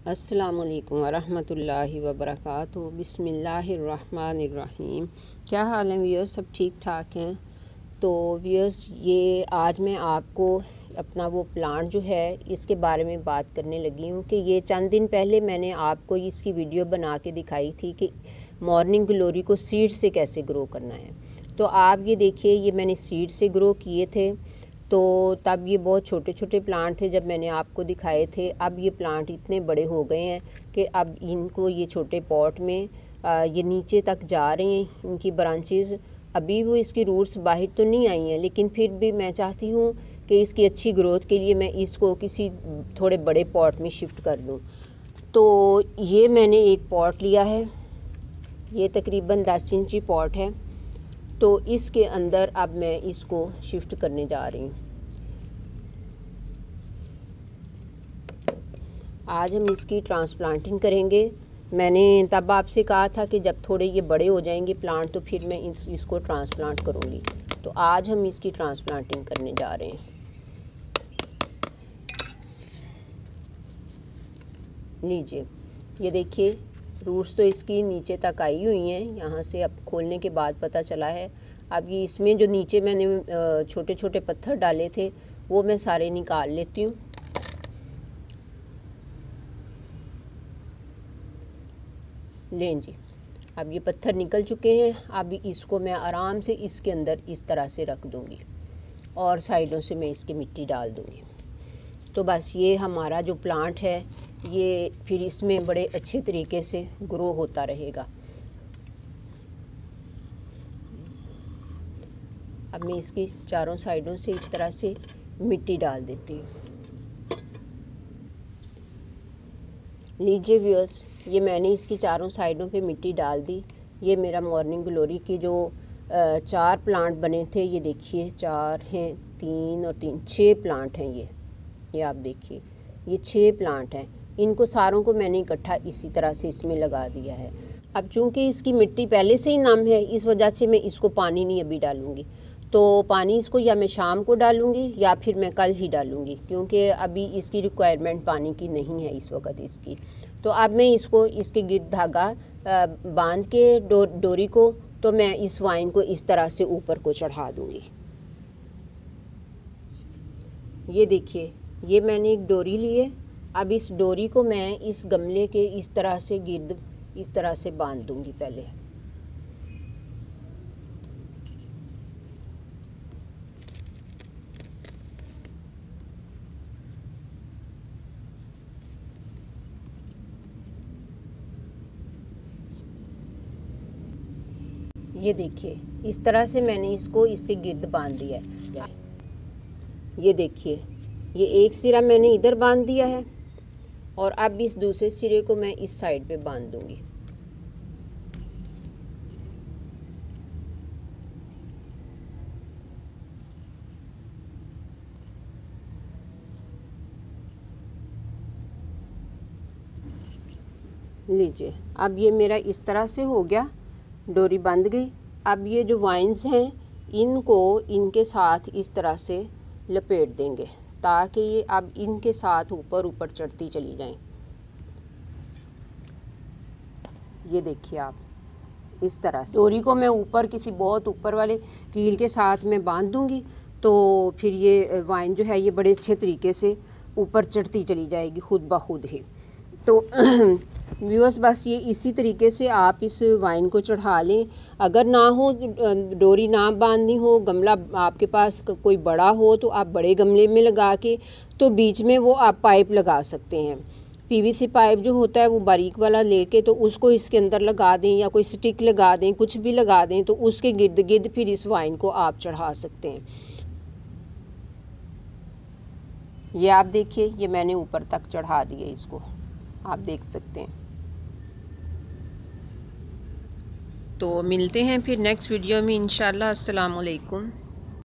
अस्सलामुअलैकुम वरहमतुल्लाहि वबरकातुहू। बिस्मिल्लाहिर्रहमानिर्रहीम। क्या हाल है व्यूअर्स, सब ठीक ठाक हैं? तो व्यूअर्स, ये आज मैं आपको अपना वो प्लांट जो है इसके बारे में बात करने लगी हूँ कि ये चंद दिन पहले मैंने आपको इसकी वीडियो बना के दिखाई थी कि मॉर्निंग ग्लोरी को सीड से कैसे ग्रो करना है। तो आप ये देखिए, ये मैंने सीड से ग्रो किए थे। तो तब ये बहुत छोटे छोटे प्लांट थे जब मैंने आपको दिखाए थे। अब ये प्लांट इतने बड़े हो गए हैं कि अब इनको ये छोटे पॉट में ये नीचे तक जा रहे हैं, इनकी ब्रांचेस। अभी वो इसकी रूट्स बाहर तो नहीं आई हैं, लेकिन फिर भी मैं चाहती हूँ कि इसकी अच्छी ग्रोथ के लिए मैं इसको किसी थोड़े बड़े पॉट में शिफ्ट कर दूँ। तो ये मैंने एक पॉट लिया है, ये तकरीबन 10 इंची पॉट है। तो इसके अंदर अब मैं इसको शिफ्ट करने जा रही हूँ। आज हम इसकी ट्रांसप्लांटिंग करेंगे। मैंने तब आपसे कहा था कि जब थोड़े ये बड़े हो जाएंगे प्लांट तो फिर मैं इसको ट्रांसप्लांट करूँगी। तो आज हम इसकी ट्रांसप्लांटिंग करने जा रहे हैं। लीजिए, ये देखिए, रूट्स तो इसकी नीचे तक आई हुई हैं। यहाँ से अब खोलने के बाद पता चला है। अब ये इसमें जो नीचे मैंने छोटे छोटे पत्थर डाले थे वो मैं सारे निकाल लेती हूँ। लें जी, अब ये पत्थर निकल चुके हैं। अब इसको मैं आराम से इसके अंदर इस तरह से रख दूँगी और साइडों से मैं इसकी मिट्टी डाल दूँगी। तो बस ये हमारा जो प्लांट है ये फिर इसमें बड़े अच्छे तरीके से ग्रो होता रहेगा। अब मैं इसकी चारों साइडों से इस तरह से मिट्टी डाल देती हूँ। लीजिए व्यूअर्स, ये मैंने इसकी चारों साइडों पे मिट्टी डाल दी। ये मेरा मॉर्निंग ग्लोरी की जो 4 प्लांट बने थे, ये देखिए 4 हैं, 3 और 3 6 प्लांट हैं। ये आप देखिए, ये 6 प्लांट हैं। इनको सारों को मैंने इकट्ठा इसी तरह से इसमें लगा दिया है। अब चूँकि इसकी मिट्टी पहले से ही नम है, इस वजह से मैं इसको पानी नहीं अभी डालूँगी। तो पानी इसको या मैं शाम को डालूँगी या फिर मैं कल ही डालूँगी, क्योंकि अभी इसकी रिक्वायरमेंट पानी की नहीं है इस वक्त इसकी। तो अब मैं इसको इसके गिर्द धागा बांध के डोरी को, तो मैं इस वाइन को इस तरह से ऊपर को चढ़ा दूँगी। ये देखिए, ये मैंने एक डोरी ली है। अब इस डोरी को मैं इस गमले के इस तरह से गिर्द इस तरह से बांध दूँगी पहले। ये देखिए, इस तरह से मैंने इसको इसके गिर्द बांध दिया है। ये देखिए, ये एक सिरा मैंने इधर बांध दिया है और अब इस दूसरे सिरे को मैं इस साइड पे बांध दूंगी। लीजिए, अब ये मेरा इस तरह से हो गया, डोरी बंध गई। अब ये जो वाइन्स हैं इनको इनके साथ इस तरह से लपेट देंगे ताकि ये अब इनके साथ ऊपर ऊपर चढ़ती चली जाएं। ये देखिए आप, इस तरह से डोरी को मैं ऊपर किसी बहुत ऊपर वाले कील के साथ मैं बांध दूंगी। तो फिर ये वाइन जो है ये बड़े अच्छे तरीके से ऊपर चढ़ती चली जाएगी खुद ब खुद ही। तो व्यूअर्स, बस ये इसी तरीके से आप इस वाइन को चढ़ा लें। अगर ना हो, डोरी ना बांधनी हो, गमला आपके पास कोई बड़ा हो तो आप बड़े गमले में लगा के तो बीच में वो आप पाइप लगा सकते हैं। पीवीसी पाइप जो होता है वो बारीक वाला लेके तो उसको इसके अंदर लगा दें या कोई स्टिक लगा दें, कुछ भी लगा दें, तो उसके गिर्द गिर्द फिर इस वाइन को आप चढ़ा सकते हैं। ये आप देखिए, ये मैंने ऊपर तक चढ़ा दिया इसको, आप देख सकते हैं। तो मिलते हैं फिर नेक्स्ट वीडियो में इंशाल्लाह। अस्सलाम वालेकुम।